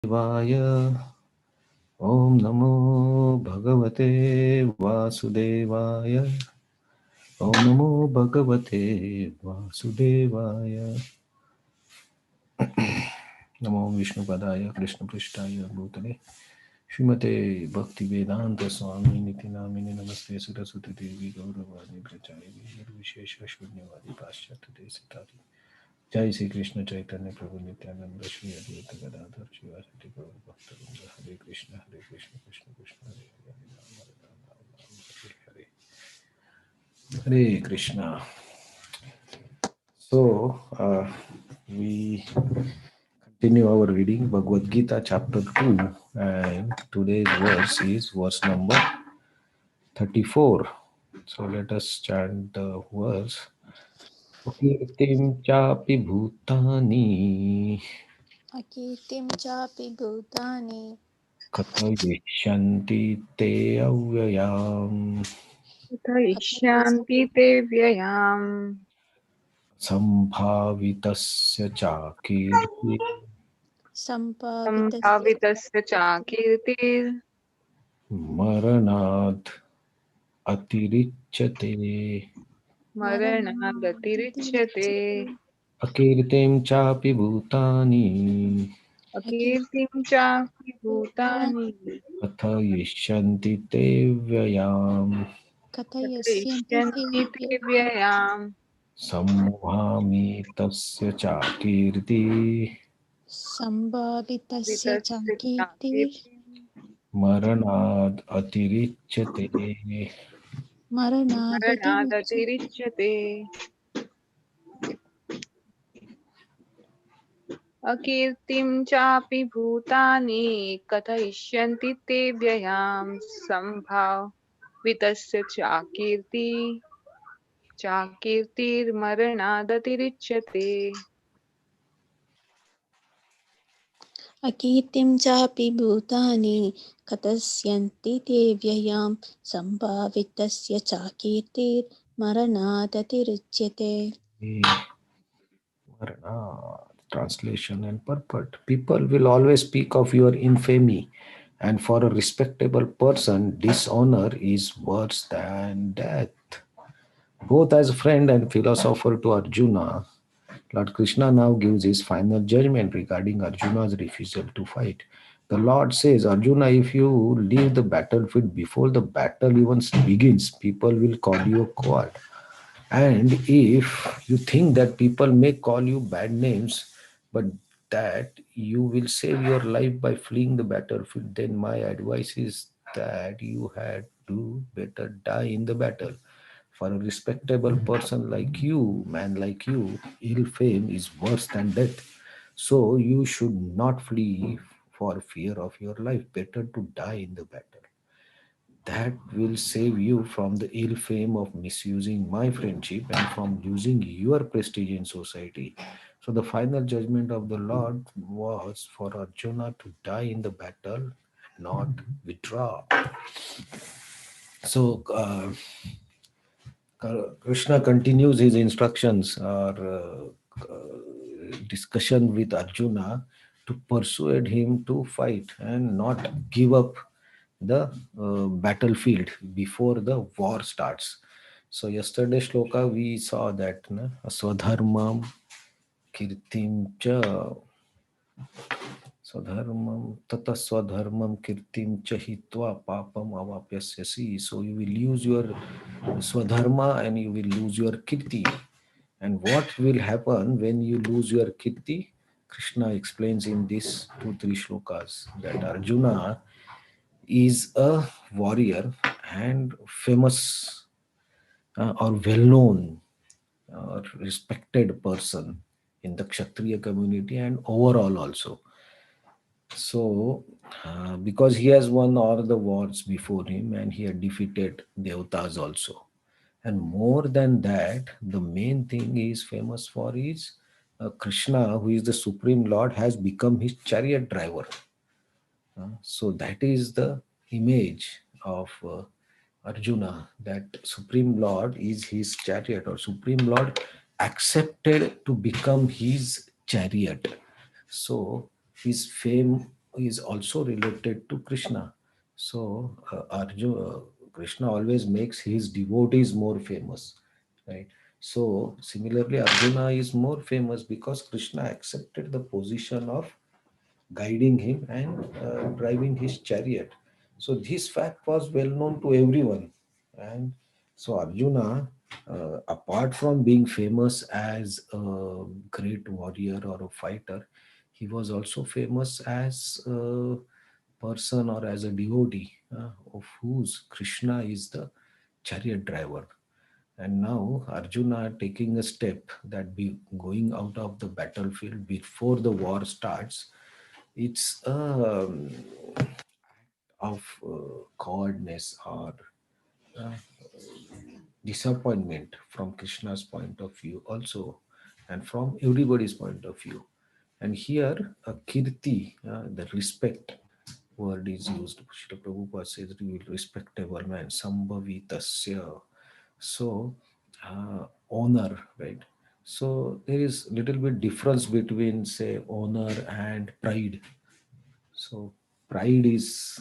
Vaya. Om Namo Bhagavate Vasudevaya. Om Namo Bhagavate Vasudevaya. Namo Vishnu Padaya Krishna Prishtaya Bhutale Shrimate Bhakti Vedanta Swami Niti Namini Namaste Saraswati Devi Gauravani Prachari Vishesha Shunyavadi Paschat Desitari Jai Sri Krishna Chaitanya Prabhu Nityananda Shri Advaita Gadadhar Shivasati Gaur Bhakta Hare Krishna Krishna Krishna Hare Hare Hare Krishna. So we continue our reading Bhagavad Gita chapter 2, and today's verse is verse number 34. So let us chant the verse. Kirtim chapi bhutani Akirtim chapi bhutani kathayishanti te avyayam Ishanti te vyayam sambhavitasya cha kirti sambhavitasya sambhavitasya cha kirtir maranad atirichyate maranagatirichyate akirtim chapi bhutani akirtim cha bhutani kathayishanti te vyayam kathayasyanti ishanti te vyayam sammohami tasya cha kirti sambhavitasya vitasya cha chankirtir kirtir maranad atirichyate. maranadatirichyate maranagatirichyate akirtim chapi bhutani kathayisyanti te vyayam sambhavitasya cha kirti चाकीर्तिर्मरणादतिरिच्यते akirtim chapi bhutani kathasyanti te vyayam sambhavitasya chankirtir maranadatirichyate. Translation and purport. People will always speak of your infamy, and for a respectable person, dishonor is worse than death. Both as friend and philosopher to Arjuna, Lord Krishna now gives his final judgment regarding Arjuna's refusal to fight. The Lord says, Arjuna, if you leave the battlefield before the battle even begins, people will call you a coward. And if you think that people may call you bad names, but that you will save your life by fleeing the battlefield, then my advice is that you had to better die in the battle. For a respectable person like you, man like you, ill fame is worse than death. So you should not flee for fear of your life. Better to die in the battle. That will save you from the ill fame of misusing my friendship and from losing your prestige in society. So the final judgment of the Lord was for Arjuna to die in the battle, not withdraw. So Krishna continues his instructions or discussion with Arjuna to persuade him to fight and not give up the battlefield before the war starts. So yesterday shloka we saw that swadharmam kirtim cha swadharmam tata swadharmam kirtim cha hitva papam avapyasyasi. So you will lose your swadharma and you will lose your kirti. And what will happen when you lose your kirti? Krishna explains in these 2-3 shlokas that Arjuna is a warrior and famous or well-known or respected person in the Kshatriya community and overall also. So, because he has won all the wars before him and he had defeated Devatas also. And more than that, the main thing he is famous for is Krishna, who is the Supreme Lord, has become his chariot driver. So that is the image of Arjuna, that Supreme Lord is his chariot, or Supreme Lord accepted to become his chariot. So his fame is also related to Krishna. So Arjuna, Krishna always makes his devotees more famous, right? So similarly, Arjuna is more famous because Krishna accepted the position of guiding him and driving his chariot. So this fact was well known to everyone. And so Arjuna, apart from being famous as a great warrior or a fighter, he was also famous as a person or as a devotee of whose Krishna is the chariot driver. And now Arjuna taking a step that be going out of the battlefield before the war starts, it's of coldness or uh, disappointment from Krishna's point of view also, and from everybody's point of view. And here, kirti, the respect word is used. Srila Prabhupada says, "You will respectable man, sambhavitasya." So, honor, right? So there is little bit difference between, say, honor and pride. So pride is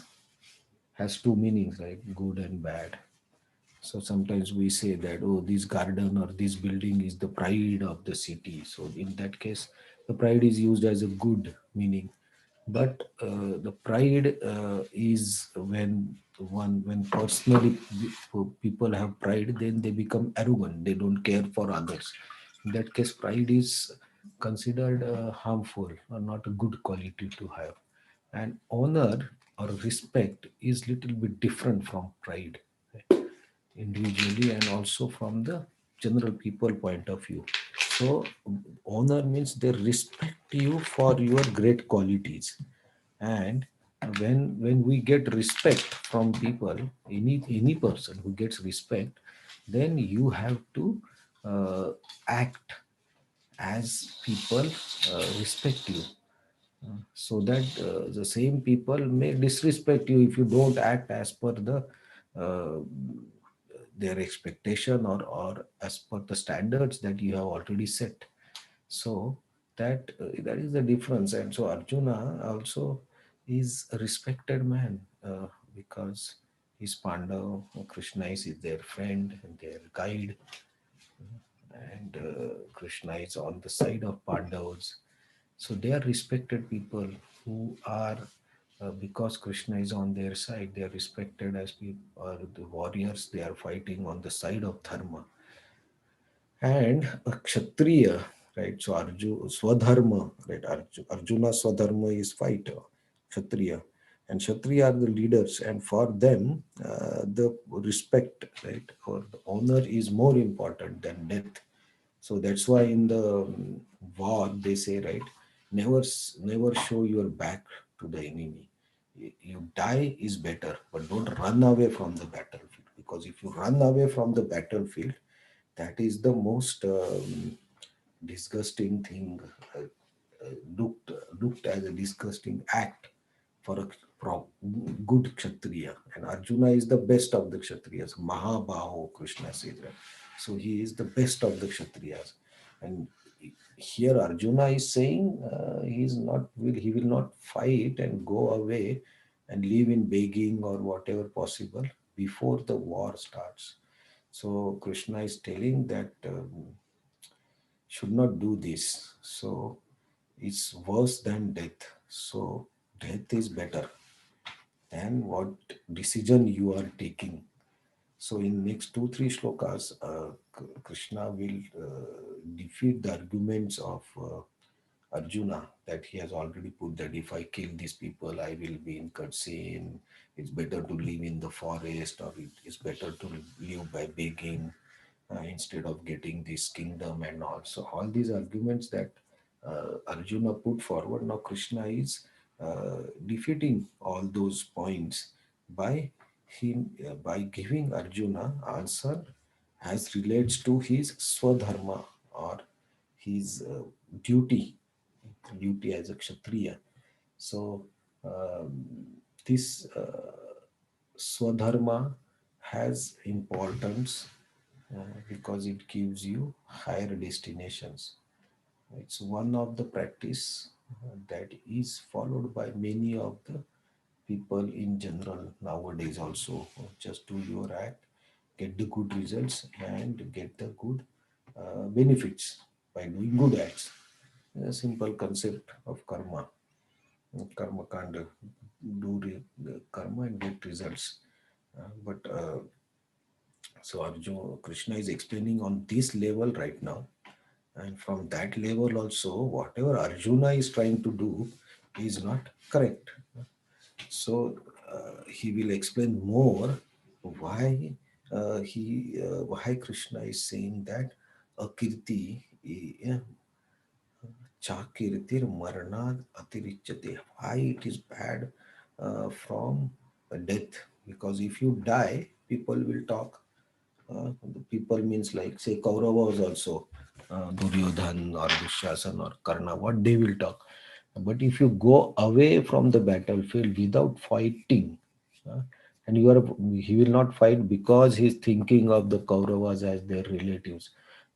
has two meanings, like good and bad. So sometimes we say that, oh, this garden or this building is the pride of the city. So in that case, the pride is used as a good meaning. But the pride is when personally people have pride, then they become arrogant. They don't care for others. In that case, pride is considered harmful or not a good quality to have. And honor or respect is little bit different from pride, individually and also from the general people point of view. So honor means they respect you for your great qualities. And when we get respect from people, any person who gets respect, then you have to act as people respect you, so that the same people may disrespect you if you don't act as per uh, their expectation, or as per the standards that you have already set. So that is the difference. And so Arjuna also is a respected man, because he's Pandav, Krishna is their friend and their guide, and Krishna is on the side of Pandavas. So they are respected people who are, because Krishna is on their side, they are respected as people, or the warriors. They are fighting on the side of Dharma. And a Kshatriya, right? So Swadharma, right? Arjuna Swadharma is fighter, Kshatriya. And Kshatriya are the leaders, and for them, the respect, right, or the honor is more important than death. So that's why in the war they say, right, never show your back to the enemy. You die is better, but don't run away from the battlefield, because if you run away from the battlefield, that is the most disgusting thing, looked as a disgusting act for a good Kshatriya. And Arjuna is the best of the Kshatriyas. Mahabaho, Krishna says that. So he is the best of the Kshatriyas. And here Arjuna is saying he will not fight and go away and live in begging or whatever possible before the war starts. So Krishna is telling that should not do this. So it's worse than death. So death is better than what decision you are taking. So in next two three shlokas, Krishna will defeat the arguments of Arjuna, that he has already put, that if I kill these people, I will be in cutscene. It's better to live in the forest, or it is better to live by begging instead of getting this kingdom and all. So all these arguments that Arjuna put forward, now Krishna is defeating all those points by by giving Arjuna answer as relates to his swadharma, or his duty as a kshatriya. So this swadharma has importance because it gives you higher destinations. It's one of the practice that is followed by many of the people in general nowadays also. Just do your act, get the good results, and get the good benefits by doing good acts. A simple concept of karma. Karma can't do karma and get results. But so Arjuna, Krishna is explaining on this level right now, and from that level also, whatever Arjuna is trying to do is not correct. So he will explain more why why Krishna is saying that akirti chakirtir maranad atirichyate. Why it is bad from death? Because if you die, people will talk. The people means like say Kauravas also, Duryodhan or Dushasan or Karna, what they will talk. But if you go away from the battlefield without fighting, uh, and he will not fight because he's thinking of the Kauravas as their relatives.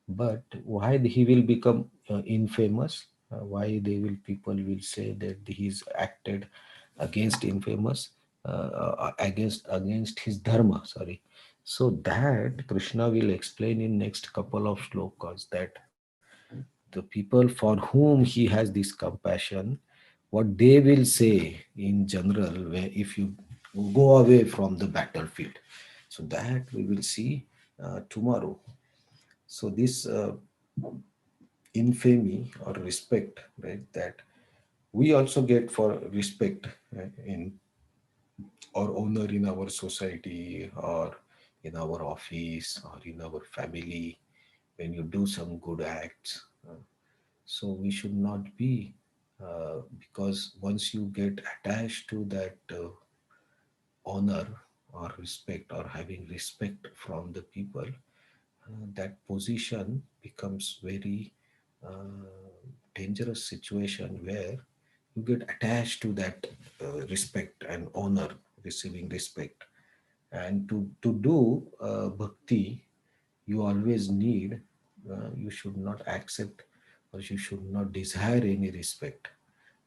But why he will become infamous? Why they will people will say that he's acted against infamous against his dharma. Sorry. So that Krishna will explain in next couple of shlokas that the people for whom he has this compassion, what they will say in general, where if you go away from the battlefield. So that we will see tomorrow. So this infamy or respect, right, that we also get for respect in or honor in our society or in our office or in our family when you do some good acts. So we should not be, because once you get attached to that honor or respect or having respect from the people, that position becomes very dangerous situation where you get attached to that respect and honor, receiving respect. And to do bhakti, you always need, you should not accept or you should not desire any respect,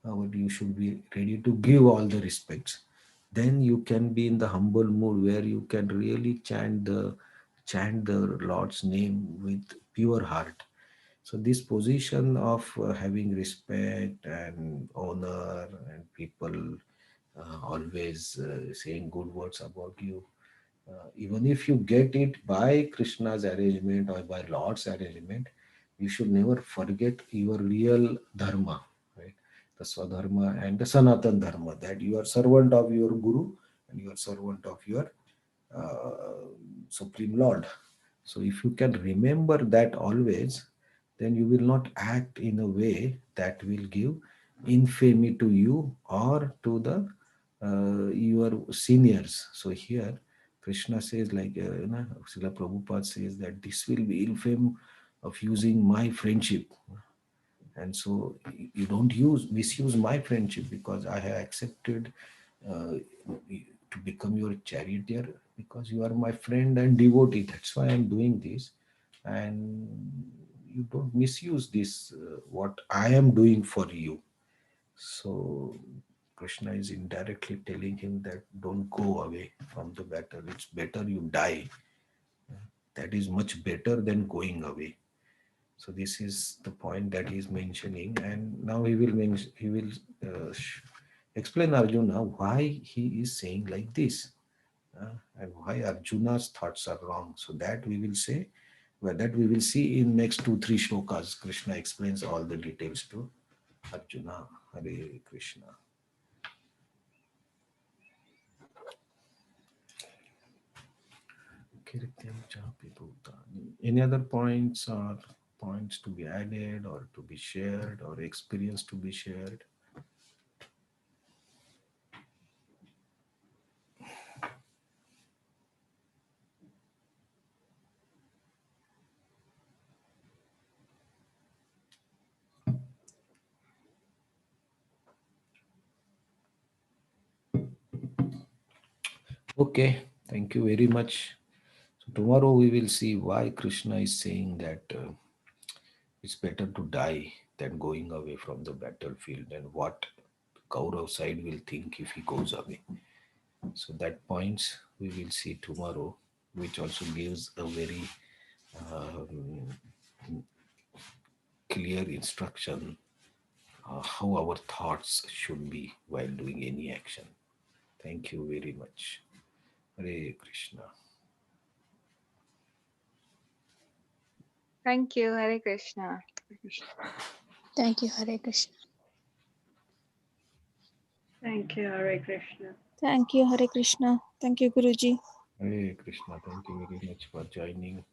but you should be ready to give all the respects. Then you can be in the humble mood where you can really chant the Lord's name with pure heart. So this position of having respect and honor and people always saying good words about you, even if you get it by Krishna's arrangement or by Lord's arrangement, you should never forget your real dharma, right? The Swadharma and the Sanatan Dharma, that you are servant of your Guru and you are servant of your uh, Supreme Lord. So if you can remember that always, then you will not act in a way that will give infamy to you or to the your seniors. So here Krishna says like Srila Prabhupada says that this will be infamy of using my friendship, and so you don't use misuse my friendship because I have accepted uh, to become your charioteer because you are my friend and devotee. That's why I'm doing this, and you don't misuse this what I am doing for you. So Krishna is indirectly telling him that don't go away from the battle. It's better you die. That is much better than going away. So this is the point that he is mentioning, and now he will explain Arjuna why he is saying like this, and why Arjuna's thoughts are wrong. So that we will say, well, that we will see in next 2 3 shlokas. Krishna explains all the details to Arjuna. Hare Krishna. Kirtyam chapi bhutani. Any other points or points to be added or to be shared or experience to be shared? Okay, thank you very much. So tomorrow we will see why Krishna is saying that it's better to die. than going away from the battlefield, and what Kaurav side will think if he goes away. So that points we will see tomorrow, which also gives a very um, clear instruction how our thoughts should be while doing any action. Thank you very much. Hare Krishna. Thank you. Hare Krishna. Thank you, Hare Krishna. Thank you, Hare Krishna. Thank you, Hare Krishna. Thank you, Guruji. Hare Krishna. Thank you very much for joining.